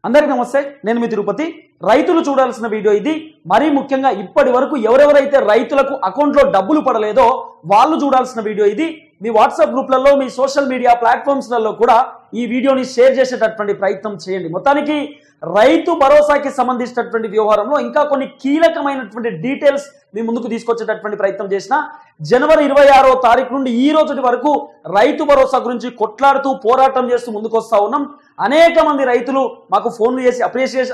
అందరికీ నమస్తే, నేను మీ తిరుపతి. రైతులు చూడాల్సిన వీడియో ఇది. మరీ ముఖ్యంగా ఇప్పటి వరకు ఎవరెవరైతే రైతులకు అకౌంట్లో డబ్బులు పడలేదో వాళ్ళు చూడాల్సిన వీడియో ఇది. మీ వాట్సాప్ గ్రూప్లలో, మీ సోషల్ మీడియా ప్లాట్ఫామ్స్లలో కూడా ఈ వీడియోని షేర్ చేసేటటువంటి ప్రయత్నం చేయండి. మొత్తానికి రైతు భరోసాకి సంబంధించినటువంటి వ్యవహారంలో ఇంకా కొన్ని కీలకమైనటువంటి డీటెయిల్స్ మీ ముందుకు తీసుకొచ్చేటటువంటి ప్రయత్నం చేసిన. జనవరి 26వ తారీఖు నుండి ఈ రోజు వరకు రైతు భరోసా గురించి కొట్లాడుతూ పోరాటం చేస్తూ ముందుకు వస్తా ఉన్నాం. అనేక మంది రైతులు మాకు ఫోన్లు చేసి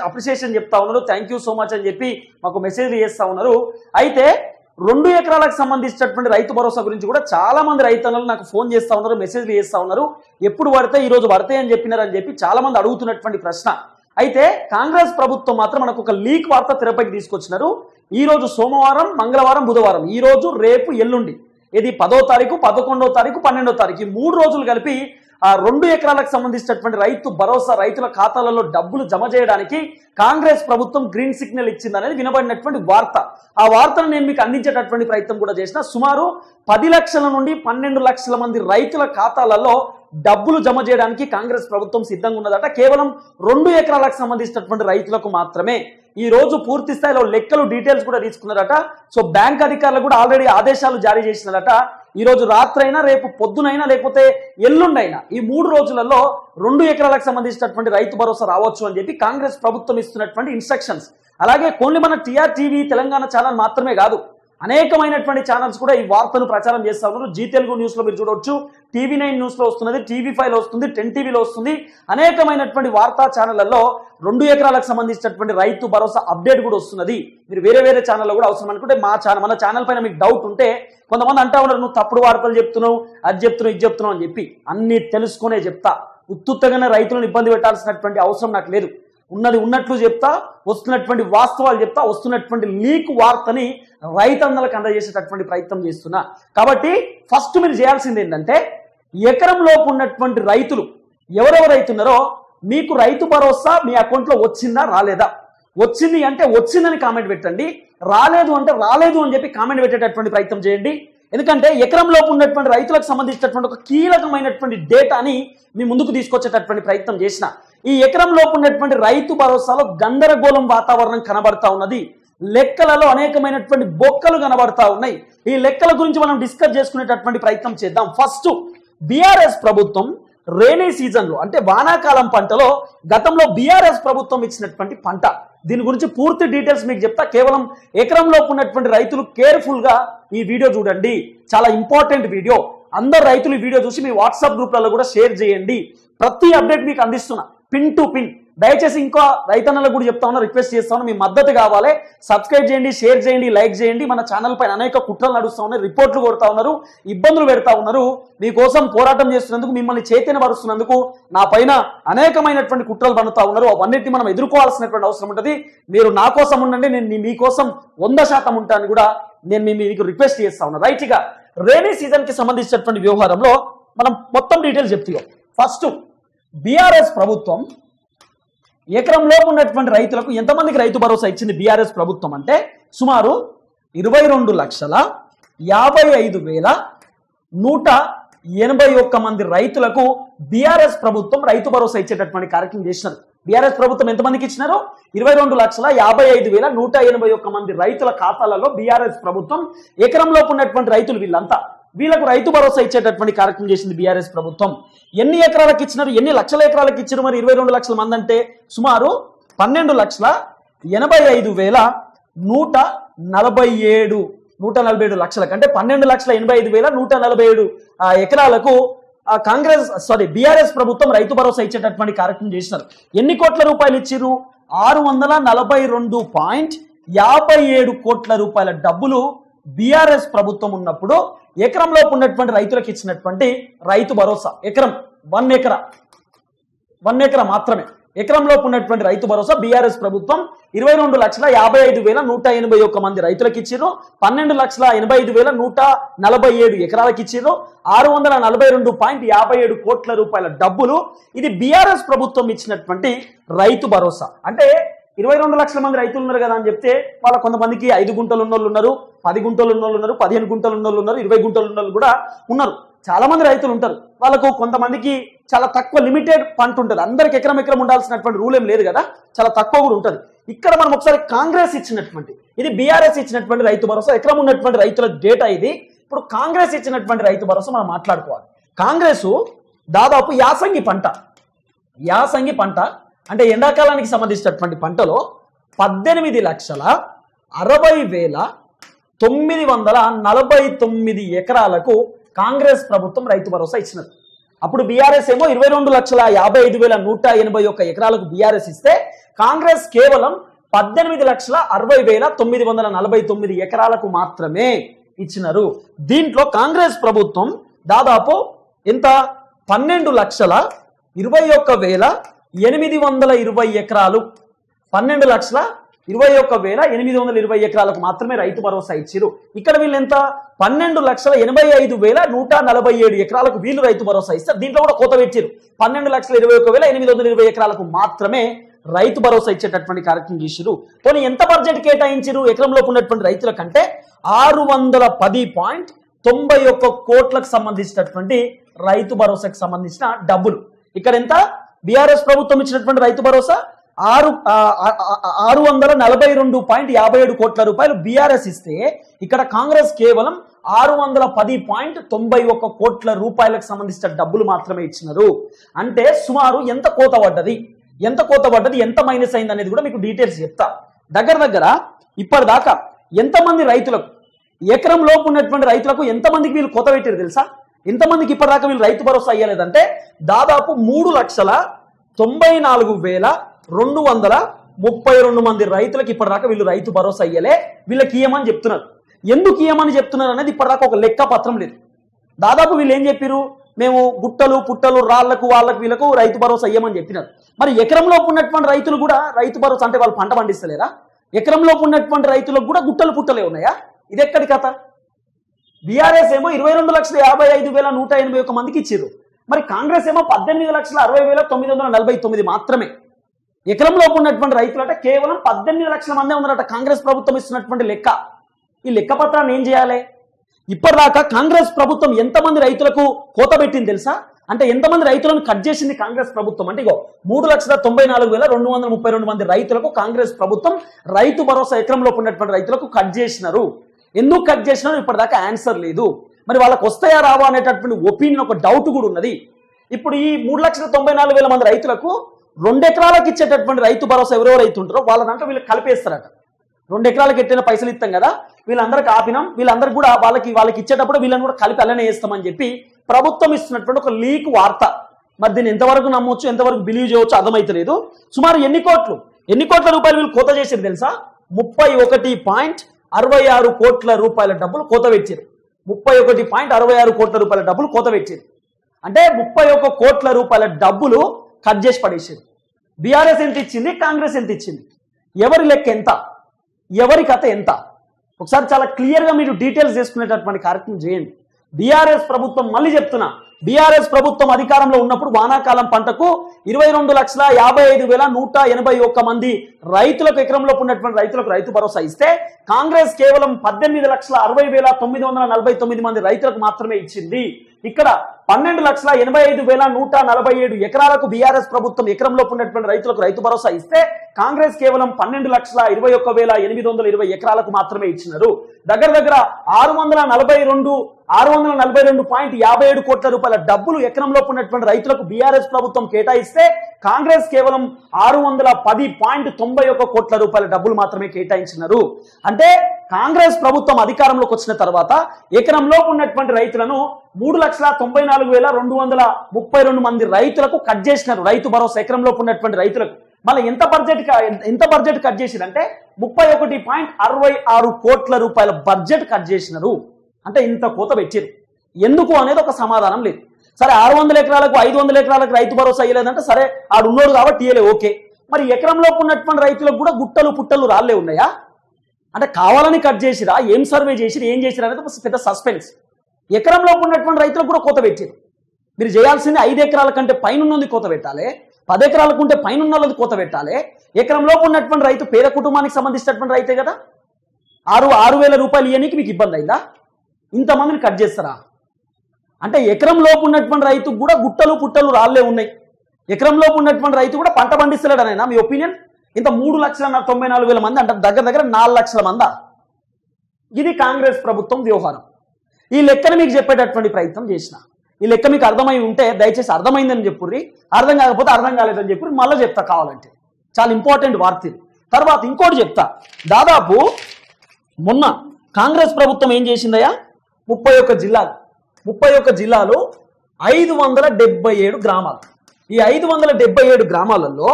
అప్రిషియేషన్ చెప్తా ఉన్నారు. థ్యాంక్ యూ సో మచ్ అని చెప్పి మాకు మెసేజ్లు చేస్తా ఉన్నారు. అయితే 2 ఎకరాలకు సంబంధించినటువంటి రైతు భరోసా గురించి కూడా చాలా మంది రైతన్నలు నాకు ఫోన్ చేస్తా ఉన్నారు, మెసేజ్లు చేస్తా ఉన్నారు. ఎప్పుడు పడితే ఈ రోజు పడతాయి అని చెప్పినారని చెప్పి చాలా మంది అడుగుతున్నటువంటి ప్రశ్న. అయితే కాంగ్రెస్ ప్రభుత్వం మాత్రం మనకు ఒక లీక్ వార్త తెరపైకి తీసుకొచ్చినారు. ఈ రోజు సోమవారం, మంగళవారం, బుధవారం, ఈ రోజు, రేపు, ఎల్లుండి, ఇది 10వ తారీఖు, 11వ తారీఖు, 12వ తారీఖు, 3 రోజులు కలిపి ఆ 2 ఎకరాలకు సంబంధించినటువంటి రైతు భరోసా రైతుల ఖాతాలలో డబ్బులు జమ చేయడానికి కాంగ్రెస్ ప్రభుత్వం గ్రీన్ సిగ్నల్ ఇచ్చిందనేది వినబడినటువంటి వార్త. ఆ వార్తను నేను మీకు అందించేటటువంటి ప్రయత్నం కూడా చేసిన. సుమారు 10 లక్షల నుండి 12 లక్షల మంది రైతుల ఖాతాలలో డబ్బులు జమ చేయడానికి కాంగ్రెస్ ప్రభుత్వం సిద్ధంగా ఉన్నదట. కేవలం 2 ఎకరాలకు సంబంధించినటువంటి రైతులకు మాత్రమే. ఈ రోజు పూర్తి స్థాయిలో లెక్కలు, డీటెయిల్స్ కూడా తీసుకున్నారట. సో బ్యాంక్ అధికారులు కూడా ఆల్రెడీ ఆదేశాలు జారీ చేసినారట. ఈ రోజు రాత్రైనా, రేపు పొద్దునైనా, లేకపోతే ఎల్లుండైనా, ఈ 3 రోజులలో 2 ఎకరాలకు సంబంధించినటువంటి రైతు భరోసా రావచ్చు అని చెప్పి కాంగ్రెస్ ప్రభుత్వం ఇస్తున్నటువంటి ఇన్స్ట్రక్షన్స్. అలాగే కొన్ని మన టీఆర్ టీవీ తెలంగాణ ఛానల్ మాత్రమే కాదు, అనేకమైనటువంటి ఛానల్స్ కూడా ఈ వార్తను ప్రచారం చేస్తా ఉన్నారు. జీ తెలుగు న్యూస్ లో మీరు చూడవచ్చు, TV9 న్యూస్ లో వస్తున్నది, TV5 లో వస్తుంది, 10 టీవీలో వస్తుంది. అనేకమైనటువంటి వార్తా ఛానళ్లలో 2 ఎకరాలకు సంబంధించినటువంటి రైతు భరోసా అప్డేట్ కూడా వస్తున్నది. మీరు వేరే ఛానల్లో కూడా అవసరం అనుకుంటే మన ఛానల్ పైన మీకు డౌట్ ఉంటే, కొంతమంది అంటా ఉన్నారు నువ్వు తప్పుడు వార్తలు చెప్తున్నావు, అది చెప్తున్నావు, ఇది చెప్తున్నావు అని చెప్పి. అన్ని తెలుసుకునే చెప్తా. ఉత్తుత్తగానే రైతులను ఇబ్బంది పెట్టాల్సినటువంటి అవసరం నాకు లేదు. ఉన్నది ఉన్నట్లు చెప్తా, వస్తున్నటువంటి వాస్తవాలు చెప్తా, వస్తున్నటువంటి లీక్ వార్తని రైతన్నలకు అందజేసేటటువంటి ప్రయత్నం చేస్తున్నా. కాబట్టి ఫస్ట్ మీరు చేయాల్సింది ఏంటంటే, ఎకరంలోపు ఉన్నటువంటి రైతులు ఎవరెవరైతున్నారో మీకు రైతు భరోసా మీ అకౌంట్లో వచ్చిందా రాలేదా? వచ్చింది అంటే వచ్చిందని కామెంట్ పెట్టండి, రాలేదు అంటే రాలేదు అని చెప్పి కామెంట్ పెట్టేటటువంటి ప్రయత్నం చేయండి. ఎందుకంటే ఎకరంలోపు ఉన్నటువంటి రైతులకు సంబంధించినటువంటి ఒక కీలకమైనటువంటి డేటాని మీ ముందుకు తీసుకొచ్చేటటువంటి ప్రయత్నం చేసిన. ఈ ఎకరంలోపు ఉన్నటువంటి రైతు భరోసాలో గందరగోళం వాతావరణం కనబడతా ఉన్నది. లెక్కలలో అనేకమైనటువంటి బొక్కలు కనబడతా ఉన్నాయి. ఈ లెక్కల గురించి మనం డిస్కస్ చేసుకునేటటువంటి ప్రయత్నం చేద్దాం. ఫస్ట్, బీఆర్ఎస్ ప్రభుత్వం రైనీ సీజన్ లో, అంటే వానాకాలం పంటలో గతంలో బీఆర్ఎస్ ప్రభుత్వం ఇచ్చినటువంటి పంట, దీని గురించి పూర్తి డీటెయిల్స్ మీకు చెప్తా. కేవలం ఎకరంలో ఉన్నటువంటి రైతులు కేర్ఫుల్ గా ఈ వీడియో చూడండి. చాలా ఇంపార్టెంట్ వీడియో. అందరు రైతులు ఈ వీడియో చూసి మీ వాట్సాప్ గ్రూప్లలో కూడా షేర్ చేయండి. ప్రతి అప్డేట్ మీకు అందిస్తున్నా, పిన్ టు పిన్. దయచేసి ఇంకా రైతన్నలకు కూడా చెప్తా ఉన్నా, రిక్వెస్ట్ చేస్తా ఉన్నా, మీ మద్దతు కావాలి. సబ్స్క్రైబ్ చేయండి, షేర్ చేయండి, లైక్ చేయండి. మన ఛానల్ పైన అనేక కుట్రలు నడుస్తూ ఉన్నాయి, రిపోర్ట్లు కొడతా ఉన్నారు, ఇబ్బందులు పెడతా ఉన్నారు. మీకోసం పోరాటం చేస్తున్నందుకు, మిమ్మల్ని చైతన్యపరుస్తున్నందుకు నా పైన అనేకమైనటువంటి కుట్రలు పడుతూ ఉన్నారు. అవన్నిటిని మనం ఎదుర్కోవాల్సినటువంటి అవసరం ఉంటుంది. మీరు నా కోసం ఉండండి, నేను మీకోసం 100% ఉంటాను కూడా నేను మీకు రిక్వెస్ట్ చేస్తా ఉన్నా. రైట్, ఇక రైనీ సీజన్ కి సంబంధించినటువంటి వ్యవహారంలో మనం మొత్తం డీటెయిల్స్ చెప్తాం. ఫస్ట్, బీఆర్ఎస్ ప్రభుత్వం ఎకరంలోపు ఉన్నటువంటి రైతులకు ఎంతమందికి రైతు భరోసా ఇచ్చింది బీఆర్ఎస్ ప్రభుత్వం అంటే సుమారు 22,55,181 మంది రైతులకు బీఆర్ఎస్ ప్రభుత్వం రైతు భరోసా ఇచ్చేటటువంటి కార్యక్రమం చేసినారు. బీఆర్ఎస్ ప్రభుత్వం ఎంతమందికి ఇచ్చినారు? 22,55,181 మంది రైతుల ఖాతాలలో బీఆర్ఎస్ ప్రభుత్వం ఎకరంలోపు ఉన్నటువంటి రైతులు వీళ్ళకు రైతు భరోసా ఇచ్చేటటువంటి కార్యక్రమం చేసింది బీఆర్ఎస్ ప్రభుత్వం. ఎన్ని ఎకరాలకు ఇచ్చినారు, ఎన్ని లక్షల ఎకరాలకు ఇచ్చారు? మరి 22 లక్షల మంది అంటే సుమారు 12,85,147 లక్షలకు, అంటే 12,85,147 ఎకరాలకు బీఆర్ఎస్ ప్రభుత్వం రైతు భరోసా ఇచ్చేటటువంటి కార్యక్రమం చేసినారు. ఎన్ని కోట్ల రూపాయలు ఇచ్చిర్రు? 642.57 కోట్ల రూపాయల డబ్బులు బీఆర్ఎస్ ప్రభుత్వం ఉన్నప్పుడు ఎకరంలో ఉన్నటువంటి రైతులకు ఇచ్చినటువంటి రైతు భరోసా. ఎకరం 1 ఎకరా మాత్రమే. ఎకరంలో ఉన్నటువంటి రైతు భరోసా బీఆర్ఎస్ ప్రభుత్వం 22,55,181 మంది రైతులకు ఇచ్చిర్రు. 12,85,147 ఎకరాలకు ఇచ్చిర్రు. 642.57 కోట్ల రూపాయల డబ్బులు. ఇది బీఆర్ఎస్ ప్రభుత్వం ఇచ్చినటువంటి రైతు భరోసా. అంటే 22 లక్షల మంది రైతులు ఉన్నారు కదా అని చెప్తే వాళ్ళ కొంతమందికి 5 గుంటలు ఉన్నోళ్ళు ఉన్నారు, 10 గుంటలు ఉన్నోళ్ళు ఉన్నారు, 15 గుంటలు ఉన్నోళ్ళు ఉన్నారు, 20 గుంటలు ఉన్నోళ్ళు కూడా ఉన్నారు. చాలా మంది రైతులు ఉంటారు, వాళ్ళకు కొంతమందికి చాలా తక్కువ లిమిటెడ్ పంట ఉంటుంది, అందరికి ఎకరం ఉండాల్సినటువంటి రూల్ ఏం లేదు కదా, చాలా తక్కువ కూడా ఉంటుంది. ఇక్కడ మనం ఒకసారి కాంగ్రెస్ ఇచ్చినటువంటి, ఇది బీఆర్ఎస్ ఇచ్చినటువంటి రైతు భరోసా, ఎకరం ఉన్నటువంటి రైతుల డేటా ఇది. ఇప్పుడు కాంగ్రెస్ ఇచ్చినటువంటి రైతు భరోసా మనం మాట్లాడుకోవాలి. కాంగ్రెస్ దాదాపు యాసంగి పంట అంటే ఎండాకాలానికి సంబంధించినటువంటి పంటలో 18,60,949 ఎకరాలకు కాంగ్రెస్ ప్రభుత్వం రైతు భరోసా ఇచ్చినది. అప్పుడు బీఆర్ఎస్ ఏమో 22,55,181 ఎకరాలకు బీఆర్ఎస్ ఇస్తే కాంగ్రెస్ కేవలం 18,60,949 ఎకరాలకు మాత్రమే ఇచ్చినారు. దీంట్లో కాంగ్రెస్ ప్రభుత్వం దాదాపు ఎంత 12,21,820 ఎకరాలు, 12,21,820 ఎకరాలకు మాత్రమే రైతు భరోసా ఇచ్చిరు. ఇక్కడ వీళ్ళు ఎంత 12,85,147 ఎకరాలకు వీళ్ళు రైతు భరోసా ఇస్తారు. దీంట్లో కూడా కోత పెట్టిరు, 12,21,820 ఎకరాలకు మాత్రమే రైతు భరోసా ఇచ్చేటటువంటి కార్యక్రమం చేసిరు. పోనీ ఎంత బడ్జెట్ కేటాయించిరు ఎకరంలోపు ఉన్నటువంటి రైతుల కంటే 610.91 కోట్లకు సంబంధించినటువంటి రైతు భరోసాకు సంబంధించిన డబ్బులు. ఇక్కడ ఎంత బీఆర్ఎస్ ప్రభుత్వం ఇచ్చినటువంటి రైతు భరోసా 642.57 కోట్ల రూపాయలు బీఆర్ఎస్ ఇస్తే ఇక్కడ కాంగ్రెస్ కేవలం 610.91 కోట్ల రూపాయలకు సంబంధించిన డబ్బులు మాత్రమే ఇచ్చినారు. అంటే సుమారు ఎంత కోత పడ్డది, ఎంత మైనస్ అయింది అనేది కూడా మీకు డీటెయిల్స్ చెప్తా. దగ్గర ఇప్పటిదాకా ఎంతమంది రైతులకు, ఎకరం లోపు ఉన్నటువంటి రైతులకు ఎంతమందికి వీళ్ళు కోత పెట్టారు తెలుసా? ఎంతమందికి ఇప్పటిదాకా వీళ్ళు రైతు భరోసా అయ్యలేదంటే దాదాపు 3,94,232 మంది రైతులకు ఇప్పటిదాకా వీళ్ళు రైతు భరోసా అయ్యలే. వీళ్ళకి ఇయ్యమని చెప్తున్నారు. ఎందుకు ఇయ్యమని చెప్తున్నారు అనేది ఇప్పటిదాకా ఒక లెక్క పత్రం లేదు. దాదాపు వీళ్ళు ఏం చెప్పారు, మేము గుట్టలు పుట్టలు రాళ్లకు వాళ్ళకు వీళ్ళకు రైతు భరోసా అయ్యమని చెప్పినారు. మరి ఎకరంలోపు ఉన్నటువంటి రైతులు కూడా రైతు భరోసా అంటే వాళ్ళు పంట పండిస్తలేరా? ఎకరంలోపు ఉన్నటువంటి రైతులకు కూడా గుట్టలు పుట్టలే ఉన్నాయా? ఇది ఎక్కడి కథ? బీఆర్ఎస్ ఏమో 22,55,181 మందికి ఇచ్చిర్రు. మరి కాంగ్రెస్ ఏమో 18,60,949 మాత్రమే. ఎకరంలోపు ఉన్నటువంటి రైతులు అంటే కేవలం 18 లక్షల మందే ఉన్నారట కాంగ్రెస్ ప్రభుత్వం ఇస్తున్నటువంటి లెక్క. ఈ లెక్క పత్రాన్ని ఏం చేయాలి? ఇప్పటిదాకా కాంగ్రెస్ ప్రభుత్వం ఎంతమంది రైతులకు కోత పెట్టింది తెలుసా? అంటే ఎంతమంది రైతులను కట్ చేసింది కాంగ్రెస్ ప్రభుత్వం అంటే 3,94,232 మంది రైతులకు కాంగ్రెస్ ప్రభుత్వం రైతు భరోసా ఎకరంలోపు ఉన్నటువంటి రైతులకు కట్ చేసినారు. ఎందుకు కట్ చేసినారు ఇప్పటిదాకా ఆన్సర్ లేదు. మరి వాళ్ళకు వస్తాయా రావా అనేటటువంటి ఒపీనియన్, ఒక డౌట్ కూడా ఉన్నది. ఇప్పుడు ఈ 3,94,000 మంది రైతులకు 2 ఎకరాలకు ఇచ్చేటటువంటి రైతు భరోసా ఎవరెవరు రైతు ఉంటారో వాళ్ళ దాంట్లో వీళ్ళకి కలిపేస్తారట. 2 ఎకరాలకు ఎట్టిన పైసలు ఇస్తాం కదా, వీళ్ళందరికీ ఆపినాం, వీళ్ళందరూ కూడా వాళ్ళకి ఇచ్చేటప్పుడు వీళ్ళని కూడా కలిపి అలానే వేస్తామని చెప్పి ప్రభుత్వం ఇస్తున్నటువంటి ఒక లీక్ వార్త. మరి దీన్ని ఎంతవరకు నమ్మొచ్చు, ఎంతవరకు బిలీవ్ చేయవచ్చు అర్థమైతలేదు. సుమారు ఎన్ని కోట్ల రూపాయలు వీళ్ళు కోత చేసారు తెలుసా? 31.66 కోట్ల రూపాయల డబ్బులు కోత పెట్టారు. 31.66 కోట్ల రూపాయల డబ్బులు కోత పెట్టారు. అంటే 31 కోట్ల రూపాయల డబ్బులు కట్ చేసి పడేసారు. బీఆర్ఎస్ ఎంత ఇచ్చింది, కాంగ్రెస్ ఎంత ఇచ్చింది, ఎవరి లెక్క ఎంత, ఎవరి కథ ఎంత, ఒకసారి చాలా క్లియర్గా మీరు డీటెయిల్స్ చేసుకునేటటువంటి కార్యక్రమం చేయండి. బీఆర్ఎస్ ప్రభుత్వం, మళ్ళీ చెప్తున్నా, బీఆర్ఎస్ ప్రభుత్వం అధికారంలో ఉన్నప్పుడు వానాకాలం పంటకు 22,55,181 మంది రైతులకు, ఎకరంలో ఉన్నటువంటి రైతులకు రైతు భరోసా ఇస్తే కాంగ్రెస్ కేవలం 18,60,949 మంది రైతులకు మాత్రమే ఇచ్చింది. ఇక్కడ 12,85,147 ఎకరాలకు బీఆర్ఎస్ ప్రభుత్వం ఎకరంలో ఉన్నటువంటి రైతులకు రైతు భరోసా ఇస్తే కాంగ్రెస్ కేవలం 12,21,820 ఎకరాలకు మాత్రమే ఇచ్చినారు. దగ్గర 642.57 కోట్ల రూపాయల డబ్బులు ఎకరంలో ఉన్నటువంటి రైతులకు బీఆర్ఎస్ ప్రభుత్వం కేటాయిస్తే కాంగ్రెస్ కేవలం 610.91 కోట్ల రూపాయల డబ్బులు మాత్రమే కేటాయించినారు. అంటే కాంగ్రెస్ ప్రభుత్వం అధికారంలోకి వచ్చిన తర్వాత ఎకరంలో ఉన్నటువంటి రైతులను 3,94,232 మంది రైతులకు కట్ చేసినారు రైతు భరోసా ఎకరంలో ఉన్నటువంటి రైతులకు. మళ్ళీ ఎంత బడ్జెట్ కట్ చేసిరంటే 31.66 కోట్ల రూపాయల బడ్జెట్ కట్ చేసినారు. అంటే ఇంత కోత పెట్టారు. ఎందుకు అనేది ఒక సమాధానం లేదు. సరే 600 ఎకరాలకు 500 ఎకరాలకు రైతు భరోసా అయ్యలేదంటే సరే ఆడు ఉన్నోడు కాబట్టి ఇయ్యలే, ఓకే. మరి ఎకరంలో ఉన్నటువంటి రైతులకు కూడా గుట్టలు పుట్టలు రాళ్లే ఉన్నాయా? అంటే కావాలని కట్ చేసిరా, ఏం సర్వే చేసిరా, ఏం చేసిరా అనేది పెద్ద సస్పెన్స్. ఎకరంలో ఉన్నటువంటి రైతులకు కూడా కోత పెట్టారు. మీరు చేయాల్సింది 5 ఎకరాల కంటే పైన ఉన్నది కోత పెట్టాలి, 10 ఎకరాలకు ఉంటే పైన ఉన్నది కోత పెట్టాలి. ఎకరంలో ఉన్నటువంటి రైతు పేద కుటుంబానికి సంబంధించినటువంటి రైతే కదా. 6,000 రూపాయలు ఇవ్వడానికి మీకు ఇబ్బంది అయిందా? ఇంతమందిని కట్ చేస్తారా? అంటే ఎకరం లోపు ఉన్నటువంటి రైతుకు కూడా గుట్టలు పుట్టలు రాళ్లే ఉన్నాయి. ఎకరం లోపు ఉన్నటువంటి రైతు కూడా పంట పండిస్తలేడనేనా మీ ఒపీనియన్? ఇంత 3,94,000 మంది అంటే దగ్గర దగ్గర 4 లక్షల మందా? ఇది కాంగ్రెస్ ప్రభుత్వం వ్యవహారం. ఈ లెక్కను మీకు చెప్పేటటువంటి ప్రయత్నం చేసిన. ఈ లెక్క మీకు అర్థమై ఉంటే దయచేసి అర్థమైందని చెప్పుర్రి, అర్థం కాకపోతే అర్థం కాలేదని చెప్పుర్రి, మళ్ళీ చెప్తా కావాలంటే. చాలా ఇంపార్టెంట్ వార్త. తర్వాత ఇంకోటి చెప్తా. దాదాపు మొన్న కాంగ్రెస్ ప్రభుత్వం ఏం చేసిందయ్యా? 31 జిల్లాలు 577 గ్రామాలు. ఈ 577 గ్రామాలలో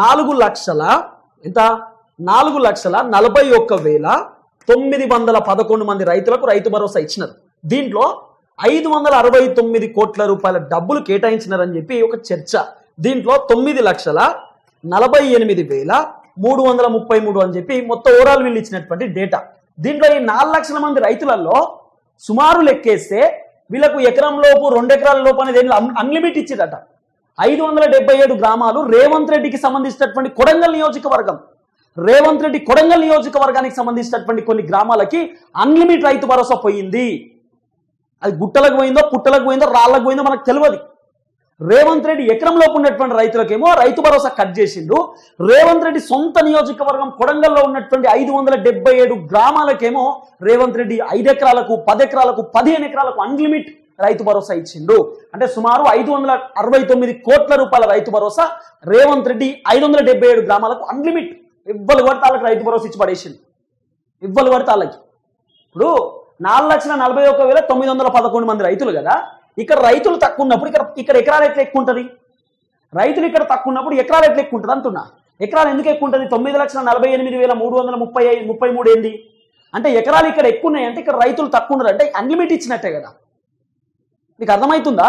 4,41,911 మంది రైతులకు రైతు భరోసా ఇచ్చినారు. దీంట్లో 569 కోట్ల రూపాయల డబ్బులు కేటాయించినారని చెప్పి ఒక చర్చ. దీంట్లో 9,48,333 అని చెప్పి మొత్తం ఓవరాల్ వీళ్ళు ఇచ్చినటువంటి డేటా. దీంట్లో ఈ 4 లక్షల మంది రైతులలో సుమారు లెక్కేస్తే వీళ్ళకు ఎకరం లోపు 2 ఎకరాల లోపు అనేది అన్లిమిట్ ఇచ్చిరట. 577 గ్రామాలు రేవంత్ రెడ్డికి సంబంధించినటువంటి కొడంగల్ నియోజకవర్గం. రేవంత్ రెడ్డి కొడంగల్ నియోజకవర్గానికి సంబంధించినటువంటి కొన్ని గ్రామాలకి అన్లిమిట్ రైతు భరోసా పోయింది. అది గుట్టలకు పోయిందో, పుట్టలకు పోయిందో, రాళ్లకు పోయిందో మనకు తెలియదు. రేవంత్ రెడ్డి ఎకరంలోపు ఉన్నటువంటి రైతులకేమో రైతు భరోసా కట్ చేసిండు. రేవంత్ రెడ్డి సొంత నియోజకవర్గం కొడంగల్లో ఉన్నటువంటి 577 గ్రామాలకేమో రేవంత్ రెడ్డి 5 ఎకరాలకు, 10 ఎకరాలకు, 15 ఎకరాలకు అన్లిమిట్ రైతు భరోసా ఇచ్చిండు. అంటే సుమారు 569 కోట్ల రూపాయల రైతు భరోసా రేవంత్ రెడ్డి 577 గ్రామాలకు అన్లిమిట్ ఇవ్వలు పడితే వాళ్ళకి రైతు భరోసా ఇచ్చి పడేసిండు. ఇవ్వలు పడితే వాళ్ళకి. ఇప్పుడు 4,41,911 మంది రైతులు కదా. ఇక్కడ రైతులు తక్కువ ఉన్నప్పుడు ఇక్కడ ఎకరాలు ఎట్లా ఎక్కువ ఉంటుంది? రైతులు ఇక్కడ తక్కువ ఉన్నప్పుడు ఎకరాలు ఎట్లా ఎక్కువ ఉంటుంది అంటున్నా. ఎకరాలు ఎందుకు ఎక్కువ ఉంటుంది? 9,48,333 ఏంది అంటే ఎకరాలు ఇక్కడ ఎక్కువ ఉన్నాయి అంటే ఇక్కడ రైతులు తక్కువ ఉన్నారు అంటే అన్లిమిట్ ఇచ్చినట్టే కదా. మీకు అర్థమవుతుందా?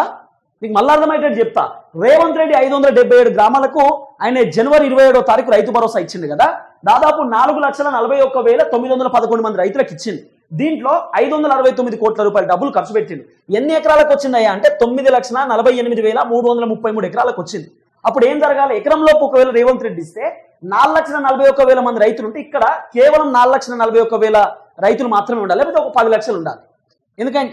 మీకు మళ్ళీ అర్థమయ్యేటట్టు చెప్తా. రేవంత్ రెడ్డి 577 గ్రామాలకు ఆయన జనవరి 27వ తారీఖు రైతు భరోసా ఇచ్చింది కదా. దాదాపు 4,41,911 మంది రైతులకు ఇచ్చింది. దీంట్లో 569 కోట్ల రూపాయల డబ్బులు ఖర్చు పెట్టిండు. ఎన్ని ఎకరాలకు వచ్చిందయ్యా అంటే 9,48,333 ఎకరాలకు వచ్చింది. అప్పుడు ఏం జరగాలి? ఎకరంలోపు ఒకవేళ రేవంత్ రెడ్డి ఇస్తే 4,41,000 మంది రైతులు ఉంటే ఇక్కడ కేవలం 4,41,000 రైతులు మాత్రమే ఉండాలి, లేకపోతే ఒక 10 లక్షలు ఉండాలి. ఎందుకంటే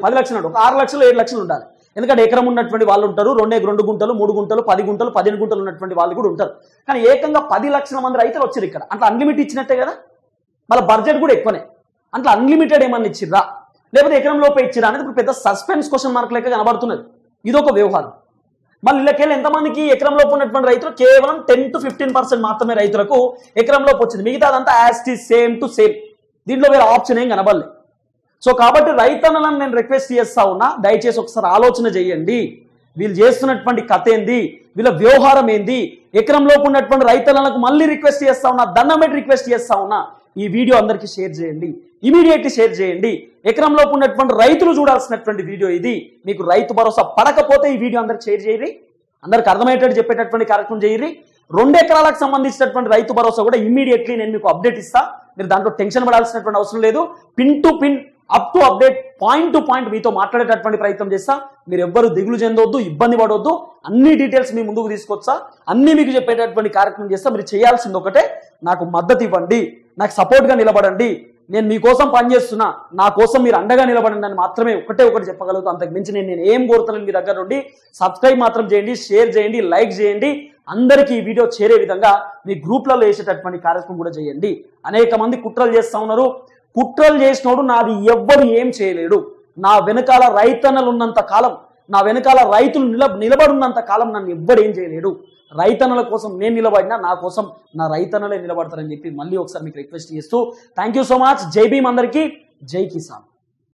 10 లక్షలు ఒక 6 లక్షలు 7 లక్షలు ఉండాలి. ఎందుకంటే ఎకరం ఉన్నటువంటి వాళ్ళు ఉంటారు, 2 గుంటలు 3 గుంటలు 10 గుంటలు 15 గుంటలు ఉన్నటువంటి వాళ్ళు కూడా ఉంటారు. కానీ ఏకంగా 10 లక్షల మంది రైతులు వచ్చారు ఇక్కడ. అట్లా అన్లిమిట్ ఇచ్చినట్టే కదా. మళ్ళీ బడ్జెట్ కూడా ఎక్కువనే. అట్లా అన్లిమిటెడ్ ఏమన్నా ఇచ్చిర్రా లేకపోతే ఎకరం లోపే ఇచ్చిరా అనేది ఇప్పుడు పెద్ద సస్పెన్స్ క్వశ్చన్ మార్క్ లెక్క కనబడుతున్నది. ఇదొక వ్యవహారం. మళ్ళీ ఇళ్ళకెళ్ళి ఎంతమందికి ఎకరం లోపు ఉన్నటువంటి రైతులు కేవలం 10 to 15% మాత్రమే రైతులకు ఎకరం లోపు వచ్చింది. మిగతా అదంతా as it same to same. దీంట్లో వేరే ఆప్షన్ ఏం కనబడలేదు. సో కాబట్టి రైతన్నలను నేను రిక్వెస్ట్ చేస్తా ఉన్నా, దయచేసి ఒకసారి ఆలోచన చేయండి. వీళ్ళు చేస్తున్నటువంటి కథ ఏంది, వీళ్ళ వ్యవహారం ఏంది. ఎకరం లోపు ఉన్నటువంటి రైతన్నలకు మళ్ళీ రిక్వెస్ట్ చేస్తా ఉన్నా, దండం పెట్టి రిక్వెస్ట్ చేస్తా ఉన్నా, ఈ వీడియో అందరికీ షేర్ చేయండి, ఇమీడియట్లీ షేర్ చేయండి. ఎకరం లోపు ఉన్నటువంటి రైతులు చూడాల్సినటువంటి వీడియో ఇది. మీకు రైతు భరోసా పడకపోతే ఈ వీడియో అందరికి షేర్ చేయరి, అందరికి అర్థమయ్యేటట్టు చెప్పేటటువంటి కార్యక్రమం చేయరి. 2 ఎకరాలకు సంబంధించినటువంటి రైతు భరోసా కూడా ఇమీడియట్లీ నేను మీకు అప్డేట్ ఇస్తా. మీరు దాంట్లో టెన్షన్ పడాల్సినటువంటి అవసరం లేదు. Pin to pin, up to update, point to point మీతో మాట్లాడేటటువంటి ప్రయత్నం చేస్తా. మీరు ఎవ్వరు దిగులు చెందొద్దు, ఇబ్బంది పడవద్దు. అన్ని డీటెయిల్స్ మీ ముందుకు తీసుకొచ్చా, అన్ని మీకు చెప్పేటటువంటి కార్యక్రమం చేస్తా. మీరు చేయాల్సింది ఒకటే, నాకు మద్దతు ఇవ్వండి, నాకు సపోర్ట్గా నిలబడండి. నేను మీకోసం పనిచేస్తున్నా, నా కోసం మీరు అండగా నిలబడండి అని మాత్రమే ఒకటి చెప్పగలుగుతా. అంతకు మించి నేను ఏం కోరుతాను మీ దగ్గర నుండి. సబ్స్క్రైబ్ మాత్రం చేయండి, షేర్ చేయండి, లైక్ చేయండి. అందరికీ ఈ వీడియో చేరే విధంగా మీ గ్రూప్లలో వేసేటటువంటి కార్యక్రమం కూడా చేయండి. అనేక మంది కుట్రలు చేస్తా ఉన్నారు. కుట్రలు చేసినోడు నాది ఎవ్వరు ఏం చేయలేడు. నా వెనకాల రైతన్నలు ఉన్నంత కాలం, నా వెనకాల రైతులు నిలబడున్నంత కాలం నన్ను ఎవ్వరు ఏం చేయలేడు. రైతన్నల కోసం నేను నిలబడినా నా కోసం నా రైతన్నలే నిలబడతారని చెప్పి మళ్ళీ ఒకసారి మీకు రిక్వెస్ట్ చేస్తూ థ్యాంక్ యూ సో మచ్. జై భీమ్ అందరికీ, జై కిసాన్.